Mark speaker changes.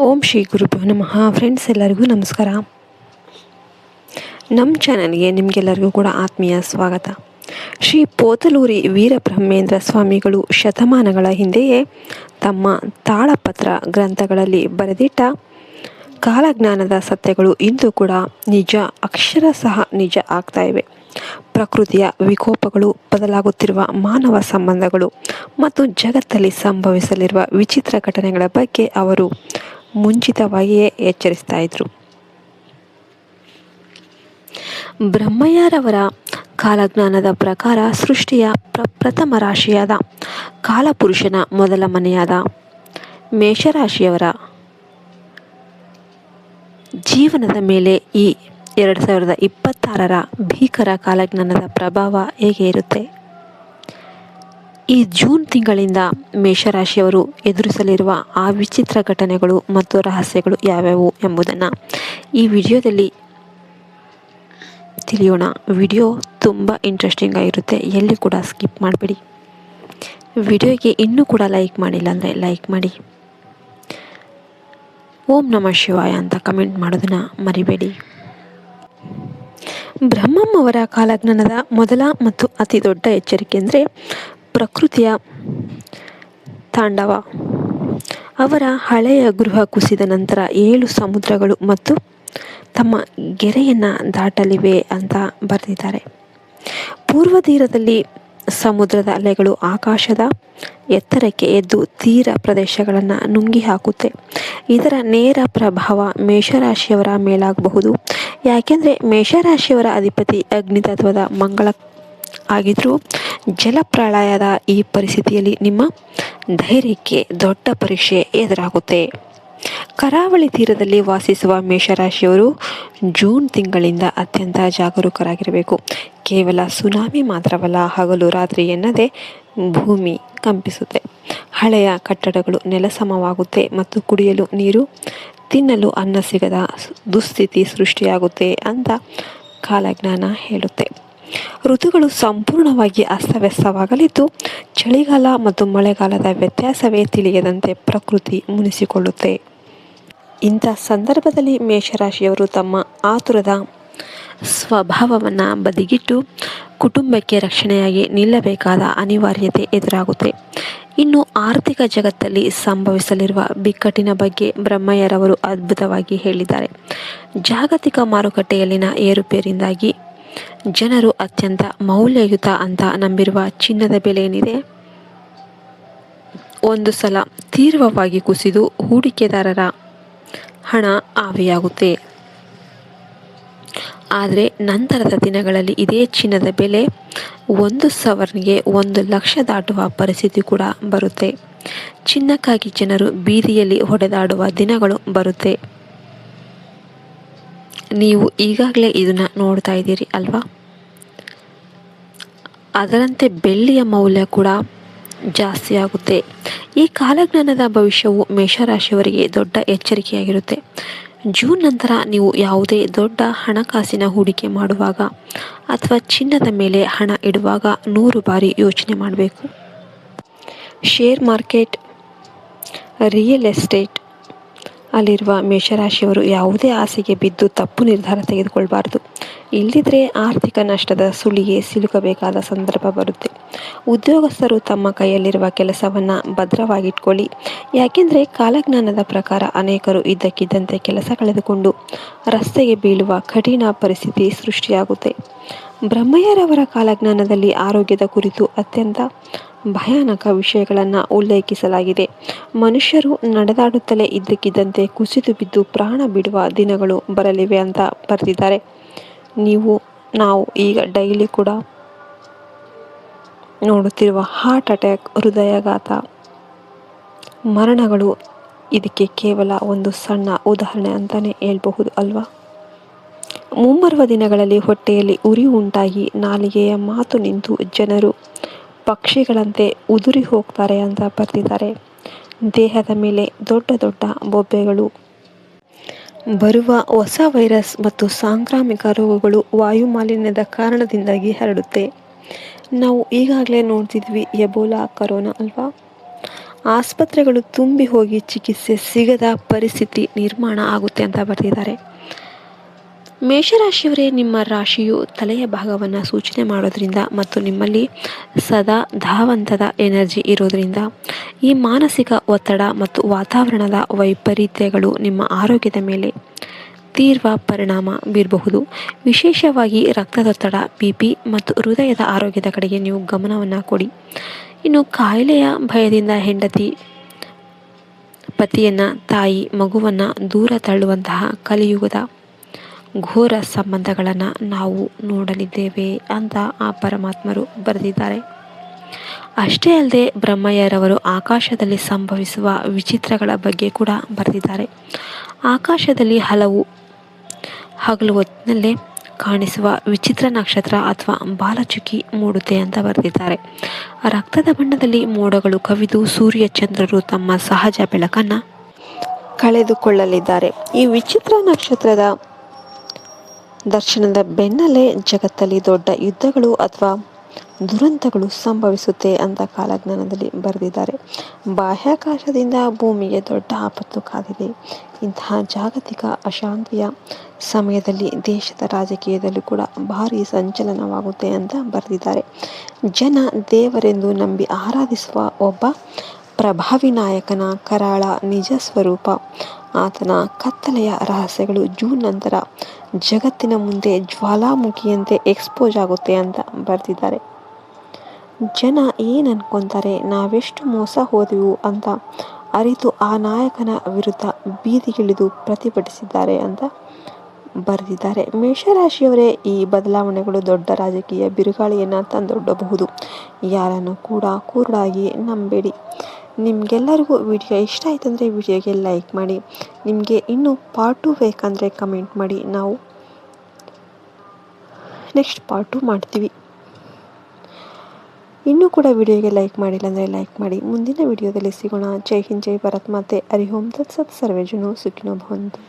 Speaker 1: ಓಂ ಶ್ರೀ ಗುರುಭ್ಯೋ ನಮಃ. ಫ್ರೆಂಡ್ಸ್, ಎಲ್ಲರಿಗೂ ನಮಸ್ಕಾರ. ನಮ್ಮ ಚಾನಲ್ಗೆ ನಿಮಗೆಲ್ಲರಿಗೂ ಕೂಡ ಆತ್ಮೀಯ ಸ್ವಾಗತ. ಶ್ರೀ ಪೋತಲೂರಿ ವೀರಬ್ರಹ್ಮೇಂದ್ರ ಸ್ವಾಮಿಗಳು ಶತಮಾನಗಳ ಹಿಂದೆಯೇ ತಮ್ಮ ತಾಳಪತ್ರ ಗ್ರಂಥಗಳಲ್ಲಿ ಬರೆದಿಟ್ಟ ಕಾಲಜ್ಞಾನದ ಸತ್ಯಗಳು ಇಂದು ಕೂಡ ನಿಜ, ಅಕ್ಷರಶಃ ನಿಜ ಆಗ್ತಾ ಇವೆ. ಪ್ರಕೃತಿಯ ವಿಕೋಪಗಳು, ಬದಲಾಗುತ್ತಿರುವ ಮಾನವ ಸಂಬಂಧಗಳು ಮತ್ತು ಜಗತ್ತಲ್ಲಿ ಸಂಭವಿಸಲಿರುವ ವಿಚಿತ್ರ ಘಟನೆಗಳ ಬಗ್ಗೆ ಅವರು ಮುಂಚಿತವಾಗಿಯೇ ಎಚ್ಚರಿಸ್ತಾ ಇದ್ರು. ಬ್ರಹ್ಮಯ್ಯರವರ ಕಾಲಜ್ಞಾನದ ಪ್ರಕಾರ ಸೃಷ್ಟಿಯ ಪ್ರಥಮ ರಾಶಿಯಾದ ಕಾಲಪುರುಷನ ಮೊದಲ ಮನೆಯಾದ ಮೇಷರಾಶಿಯವರ ಜೀವನದ ಮೇಲೆ ಈ 2026ರ ಭೀಕರ ಕಾಲಜ್ಞಾನದ ಪ್ರಭಾವ ಹೇಗೆ ಇರುತ್ತೆ? ಈ ಜೂನ್ ತಿಂಗಳಿಂದ ಮೇಷರಾಶಿಯವರು ಎದುರಿಸಲಿರುವ ಆ ವಿಚಿತ್ರ ಘಟನೆಗಳು ಮತ್ತು ರಹಸ್ಯಗಳು ಯಾವ್ಯಾವು ಎಂಬುದನ್ನು ಈ ವಿಡಿಯೋದಲ್ಲಿ ತಿಳಿಯೋಣ. ವಿಡಿಯೋ ತುಂಬ ಇಂಟ್ರೆಸ್ಟಿಂಗ್ ಆಗಿರುತ್ತೆ, ಎಲ್ಲಿ ಕೂಡ ಸ್ಕಿಪ್ ಮಾಡಬೇಡಿ. ವಿಡಿಯೋಗೆ ಇನ್ನೂ ಕೂಡ ಲೈಕ್ ಮಾಡಿಲ್ಲ ಅಂದರೆ ಲೈಕ್ ಮಾಡಿ. ಓಂ ನಮಃ ಶಿವಾಯ ಅಂತ ಕಮೆಂಟ್ ಮಾಡೋದನ್ನು ಮರಿಬೇಡಿ. ಬ್ರಹ್ಮಂ ಅವರ ಕಾಲಜ್ಞಾನದ ಮೊದಲ ಮತ್ತು ಅತಿ ದೊಡ್ಡ ಎಚ್ಚರಿಕೆ ಅಂದರೆ ಪ್ರಕೃತಿಯ ತಾಂಡವ. ಅವರ ಹಳೆಯ ಗೃಹ ಕುಸಿದ ನಂತರ 7 ಸಮುದ್ರಗಳು ಮತ್ತು ತಮ್ಮ ಗೆರೆಯನ್ನು ದಾಟಲಿವೆ ಅಂತ ಬರೆದಿದ್ದಾರೆ. ಪೂರ್ವ ತೀರದಲ್ಲಿ ಸಮುದ್ರದ ಅಲೆಗಳು ಆಕಾಶದ ಎತ್ತರಕ್ಕೆ ಎದ್ದು ತೀರ ಪ್ರದೇಶಗಳನ್ನು ನುಂಗಿ ಹಾಕುತ್ತೆ. ಇದರ ನೇರ ಪ್ರಭಾವ ಮೇಷರಾಶಿಯವರ ಮೇಲಾಗಬಹುದು. ಯಾಕೆಂದರೆ ಮೇಷರಾಶಿಯವರ ಅಧಿಪತಿ ಅಗ್ನಿತತ್ವದ ಮಂಗಳ ಆಗಿದ್ದರೂ ಜಲಪ್ರಳಯದ ಈ ಪರಿಸ್ಥಿತಿಯಲ್ಲಿ ನಿಮ್ಮ ಧೈರ್ಯಕ್ಕೆ ದೊಡ್ಡ ಪರೀಕ್ಷೆ ಎದುರಾಗುತ್ತೆ. ಕರಾವಳಿ ತೀರದಲ್ಲಿ ವಾಸಿಸುವ ಮೇಷರಾಶಿಯವರು ಜೂನ್ ತಿಂಗಳಿಂದ ಅತ್ಯಂತ ಜಾಗರೂಕರಾಗಿರಬೇಕು. ಕೇವಲ ಸುನಾಮಿ ಮಾತ್ರವಲ್ಲ, ಹಗಲು ರಾತ್ರಿ ಎನ್ನದೇ ಭೂಮಿ ಕಂಪಿಸುತ್ತೆ, ಹಳೆಯ ಕಟ್ಟಡಗಳು ನೆಲಸಮವಾಗುತ್ತೆ ಮತ್ತು ಕುಡಿಯಲು ನೀರು, ತಿನ್ನಲು ಅನ್ನ ಸಿಗದ ದುಸ್ಥಿತಿ ಸೃಷ್ಟಿಯಾಗುತ್ತೆ ಅಂತ ಕಾಲಜ್ಞಾನ ಹೇಳುತ್ತೆ. ಋತುಗಳು ಸಂಪೂರ್ಣವಾಗಿ ಅಸ್ತವ್ಯಸ್ತವಾಗಲಿದ್ದು, ಚಳಿಗಾಲ ಮತ್ತು ಮಳೆಗಾಲದ ವ್ಯತ್ಯಾಸವೇ ತಿಳಿಯದಂತೆ ಪ್ರಕೃತಿ ಮುನಿಸಿಕೊಳ್ಳುತ್ತೆ. ಇಂಥ ಸಂದರ್ಭದಲ್ಲಿ ಮೇಷರಾಶಿಯವರು ತಮ್ಮ ಆತುರದ ಸ್ವಭಾವವನ್ನು ಬದಿಗಿಟ್ಟು ಕುಟುಂಬಕ್ಕೆ ರಕ್ಷಣೆಯಾಗಿ ನಿಲ್ಲಬೇಕಾದ ಅನಿವಾರ್ಯತೆ ಎದುರಾಗುತ್ತೆ. ಇನ್ನು ಆರ್ಥಿಕ ಜಗತ್ತಲ್ಲಿ ಸಂಭವಿಸಲಿರುವ ಬಿಕ್ಕಟ್ಟಿನ ಬಗ್ಗೆ ಬ್ರಹ್ಮಯ್ಯರವರು ಅದ್ಭುತವಾಗಿ ಹೇಳಿದ್ದಾರೆ. ಜಾಗತಿಕ ಮಾರುಕಟ್ಟೆಯಲ್ಲಿನ ಏರುಪೇರಿಂದಾಗಿ ಜನರು ಅತ್ಯಂತ ಮೌಲ್ಯಯುತ ಅಂತ ನಂಬಿರುವ ಚಿನ್ನದ ಬೆಲೆ ಏನಿದೆ, ಒಂದು ಸಲ ತೀವ್ರವಾಗಿ ಕುಸಿದು ಹೂಡಿಕೆದಾರರ ಹಣ ಆವಿಯಾಗುತ್ತೆ. ಆದರೆ ನಂತರದ ದಿನಗಳಲ್ಲಿ ಇದೇ ಚಿನ್ನದ ಬೆಲೆ 1 ಸವರ್ನ್ಗೆ 1 ಲಕ್ಷ ದಾಟುವ ಪರಿಸ್ಥಿತಿ ಕೂಡ ಬರುತ್ತೆ. ಚಿನ್ನಕ್ಕಾಗಿ ಜನರು ಬೀದಿಯಲ್ಲಿ ಹೊಡೆದಾಡುವ ದಿನಗಳು ಬರುತ್ತೆ. ನೀವು ಈಗಾಗಲೇ ಇದನ್ನು ನೋಡ್ತಾ ಇದ್ದೀರಿ ಅಲ್ವಾ? ಅದರಂತೆ ಬೆಳ್ಳಿಯ ಮೌಲ್ಯ ಕೂಡ ಜಾಸ್ತಿ ಆಗುತ್ತೆ. ಈ ಕಾಲಜ್ಞಾನದ ಭವಿಷ್ಯವು ಮೇಷರಾಶಿಯವರಿಗೆ ದೊಡ್ಡ ಎಚ್ಚರಿಕೆಯಾಗಿರುತ್ತೆ. ಜೂನ್ ನಂತರ ನೀವು ಯಾವುದೇ ದೊಡ್ಡ ಹಣಕಾಸಿನ ಹೂಡಿಕೆ ಮಾಡುವಾಗ ಅಥವಾ ಚಿನ್ನದ ಮೇಲೆ ಹಣ ಇಡುವಾಗ 100 ಬಾರಿ ಯೋಚನೆ ಮಾಡಬೇಕು. ಶೇರ್ ಮಾರ್ಕೆಟ್, ರಿಯಲ್ ಎಸ್ಟೇಟ್ ಅಲ್ಲಿರುವ ಮೇಷರಾಶಿಯವರು ಯಾವುದೇ ಆಸೆಗೆ ಬಿದ್ದು ತಪ್ಪು ನಿರ್ಧಾರ ತೆಗೆದುಕೊಳ್ಬಾರ್ದು. ಇಲ್ಲದಿದ್ದರೆ ಆರ್ಥಿಕ ನಷ್ಟದ ಸುಳಿಗೆ ಸಿಲುಕಬೇಕಾದ ಸಂದರ್ಭ ಬರುತ್ತೆ. ಉದ್ಯೋಗಸ್ಥರು ತಮ್ಮ ಕೈಯಲ್ಲಿರುವ ಕೆಲಸವನ್ನು ಭದ್ರವಾಗಿಟ್ಕೊಳ್ಳಿ. ಯಾಕೆಂದರೆ ಕಾಲಜ್ಞಾನದ ಪ್ರಕಾರ ಅನೇಕರು ಇದ್ದಕ್ಕಿದ್ದಂತೆ ಕೆಲಸ ಕಳೆದುಕೊಂಡು ರಸ್ತೆಗೆ ಬೀಳುವ ಕಠಿಣ ಪರಿಸ್ಥಿತಿ ಸೃಷ್ಟಿಯಾಗುತ್ತೆ. ಬ್ರಹ್ಮಯ್ಯರವರ ಕಾಲಜ್ಞಾನದಲ್ಲಿ ಆರೋಗ್ಯದ ಕುರಿತು ಅತ್ಯಂತ ಭಯಾನಕ ವಿಷಯಗಳನ್ನು ಉಲ್ಲೇಖಿಸಲಾಗಿದೆ. ಮನುಷ್ಯರು ನಡೆದಾಡುತ್ತಲೇ ಇದ್ದಕ್ಕಿದ್ದಂತೆ ಕುಸಿದು ಬಿದ್ದು ಪ್ರಾಣ ಬಿಡುವ ದಿನಗಳು ಬರಲಿವೆ ಅಂತ ಬರೆದಿದ್ದಾರೆ. ನಾವು ಈಗ ಡೈಲಿ ಕೂಡ ನೋಡುತ್ತಿರುವ ಹಾರ್ಟ್ ಅಟ್ಯಾಕ್, ಹೃದಯಾಘಾತ, ಮರಣಗಳು ಇದಕ್ಕೆ ಕೇವಲ ಒಂದು ಸಣ್ಣ ಉದಾಹರಣೆ ಅಂತಲೇ ಹೇಳ್ಬಹುದು ಅಲ್ವಾ? ಮುಂಬರುವ ದಿನಗಳಲ್ಲಿ ಹೊಟ್ಟೆಯಲ್ಲಿ ಉರಿ ಉಂಟಾಗಿ ನಾಲಿಗೆಯ ಮಾತು ನಿಂತು ಜನರು ಪಕ್ಷಿಗಳಂತೆ ಉದುರಿ ಹೋಗ್ತಾರೆ ಅಂತ ಬರೆದಿದ್ದಾರೆ. ದೇಹದ ಮೇಲೆ ದೊಡ್ಡ ದೊಡ್ಡ ಬೊಬ್ಬೆಗಳು ಬರುವ ಹೊಸ ವೈರಸ್ ಮತ್ತು ಸಾಂಕ್ರಾಮಿಕ ರೋಗಗಳು ವಾಯು ಮಾಲಿನ್ಯದ ಕಾರಣದಿಂದಾಗಿ ಹರಡುತ್ತೆ. ನಾವು ಈಗಾಗಲೇ ನೋಡ್ತಿದ್ವಿ ಎಬೋಲಾ, ಕರೋನಾ ಅಲ್ವಾ? ಆಸ್ಪತ್ರೆಗಳು ತುಂಬಿ ಹೋಗಿ ಚಿಕಿತ್ಸೆ ಸಿಗದ ಪರಿಸ್ಥಿತಿ ನಿರ್ಮಾಣ ಆಗುತ್ತೆ ಅಂತ ಬರೆದಿದ್ದಾರೆ. ಮೇಷರಾಶಿಯವರೇ, ನಿಮ್ಮ ರಾಶಿಯು ತಲೆಯ ಭಾಗವನ್ನು ಸೂಚನೆ ಮಾಡೋದ್ರಿಂದ ಮತ್ತು ನಿಮ್ಮಲ್ಲಿ ಸದಾ ಧಾವಂತದ ಎನರ್ಜಿ ಇರೋದ್ರಿಂದ ಈ ಮಾನಸಿಕ ಒತ್ತಡ ಮತ್ತು ವಾತಾವರಣದ ವೈಪರೀತ್ಯಗಳು ನಿಮ್ಮ ಆರೋಗ್ಯದ ಮೇಲೆ ತೀವ್ರ ಪರಿಣಾಮ ಬೀರಬಹುದು. ವಿಶೇಷವಾಗಿ ರಕ್ತದೊತ್ತಡ, BP ಮತ್ತು ಹೃದಯದ ಆರೋಗ್ಯದ ಕಡೆಗೆ ನೀವು ಗಮನವನ್ನು ಕೊಡಿ. ಇನ್ನು ಕಾಯಿಲೆಯ ಭಯದಿಂದ ಹೆಂಡತಿ, ಪತಿಯನ್ನು, ತಾಯಿ, ಮಗುವನ್ನು ದೂರ ತಳ್ಳುವಂತಹ ಕಲಿಯುಗದ ಘೋರ ಸಂಬಂಧಗಳನ್ನು ನಾವು ನೋಡಲಿದ್ದೇವೆ ಅಂತ ಆ ಪರಮಾತ್ಮರು ಬರೆದಿದ್ದಾರೆ. ಅಷ್ಟೇ ಅಲ್ಲದೆ ಬ್ರಹ್ಮಯ್ಯರವರು ಆಕಾಶದಲ್ಲಿ ಸಂಭವಿಸುವ ವಿಚಿತ್ರಗಳ ಬಗ್ಗೆ ಕೂಡ ಬರೆದಿದ್ದಾರೆ. ಆಕಾಶದಲ್ಲಿ ಹಗಲು ಹೊತ್ತಿನಲ್ಲೇ ಕಾಣಿಸುವ ವಿಚಿತ್ರ ನಕ್ಷತ್ರ ಅಥವಾ ಬಾಲಚುಕ್ಕಿ ಮೂಡುತ್ತೆ ಅಂತ ಬರೆದಿದ್ದಾರೆ. ರಕ್ತದ ಬಣ್ಣದಲ್ಲಿ ಮೋಡಗಳು ಕವಿದು ಸೂರ್ಯ ಚಂದ್ರರು ತಮ್ಮ ಸಹಜ ಬೆಳಕನ್ನು ಕಳೆದುಕೊಳ್ಳಲಿದ್ದಾರೆ. ಈ ವಿಚಿತ್ರ ನಕ್ಷತ್ರದ ದರ್ಶನದ ಬೆನ್ನಲ್ಲೇ ಜಗತ್ತಲ್ಲಿ ದೊಡ್ಡ ಯುದ್ಧಗಳು ಅಥವಾ ದುರಂತಗಳು ಸಂಭವಿಸುತ್ತೆ ಅಂತ ಕಾಲಜ್ಞಾನದಲ್ಲಿ ಬರೆದಿದ್ದಾರೆ. ಬಾಹ್ಯಾಕಾಶದಿಂದ ಭೂಮಿಗೆ ದೊಡ್ಡ ಆಪತ್ತು ಕಾದಿದೆ. ಇಂತಹ ಜಾಗತಿಕ ಅಶಾಂತಿಯ ಸಮಯದಲ್ಲಿ ದೇಶದ ರಾಜಕೀಯದಲ್ಲೂ ಕೂಡ ಭಾರಿ ಸಂಚಲನವಾಗುತ್ತೆ ಅಂತ ಬರೆದಿದ್ದಾರೆ. ಜನ ದೇವರೆಂದು ನಂಬಿ ಆರಾಧಿಸುವ ಒಬ್ಬ ಪ್ರಭಾವಿ ನಾಯಕನ ಕರಾಳ ನಿಜ ಸ್ವರೂಪ, ಆತನ ಕತ್ತಲೆಯ ರಹಸ್ಯಗಳು ಜೂನ್ ನಂತರ ಜಗತ್ತಿನ ಮುಂದೆ ಜ್ವಾಲಾಮುಖಿಯಂತೆ ಎಕ್ಸ್ಪೋಸ್ ಆಗುತ್ತೆ ಅಂತ ಬರೆದಿದ್ದಾರೆ. ಜನ ಏನು ಅನ್ಕೊತಾರೆ, ನಾವೆಷ್ಟು ಮೋಸ ಹೋದೆವು ಅಂತ ಅರಿತು ಆ ನಾಯಕನ ವಿರುದ್ಧ ಬೀದಿಗಿಳಿದು ಪ್ರತಿಭಟಿಸಿದ್ದಾರೆ ಅಂತ ಬರೆದಿದ್ದಾರೆ. ಮೇಷರಾಶಿಯವರೇ, ಈ ಬದಲಾವಣೆಗಳು ದೊಡ್ಡ ರಾಜಕೀಯ ಬಿರುಗಾಳಿಯನ್ನು ತಂದೊಡ್ಡಬಹುದು. ಯಾರನ್ನು ಕೂಡ ಕುರುಡಾಗಿ ನಂಬೇಡಿ. ನಿಮಗೆಲ್ಲರಿಗೂ ವಿಡಿಯೋ ಇಷ್ಟ ಆಯ್ತಂದರೆ ವಿಡಿಯೋಗೆ ಲೈಕ್ ಮಾಡಿ. ನಿಮಗೆ ಇನ್ನೂ ಪಾರ್ಟ್ 2 ಬೇಕಂದರೆ ಕಮೆಂಟ್ ಮಾಡಿ, ನಾವು ನೆಕ್ಸ್ಟ್ ಪಾರ್ಟ್ 2 ಮಾಡ್ತೀವಿ. ಇನ್ನೂ ಕೂಡ ವಿಡಿಯೋಗೆ ಲೈಕ್ ಮಾಡಿಲ್ಲ ಅಂದರೆ ಲೈಕ್ ಮಾಡಿ. ಮುಂದಿನ ವಿಡಿಯೋದಲ್ಲಿ ಸಿಗೋಣ. ಜೈ ಹಿಂದ್, ಜೈ ಭಾರತ್ ಮಾತೆ. ಹರಿ ಓಂ ತತ್ಸತ್. ಸರ್ವೇ ಜನೋ ಸುಖಿನೋ ಭವಂತು.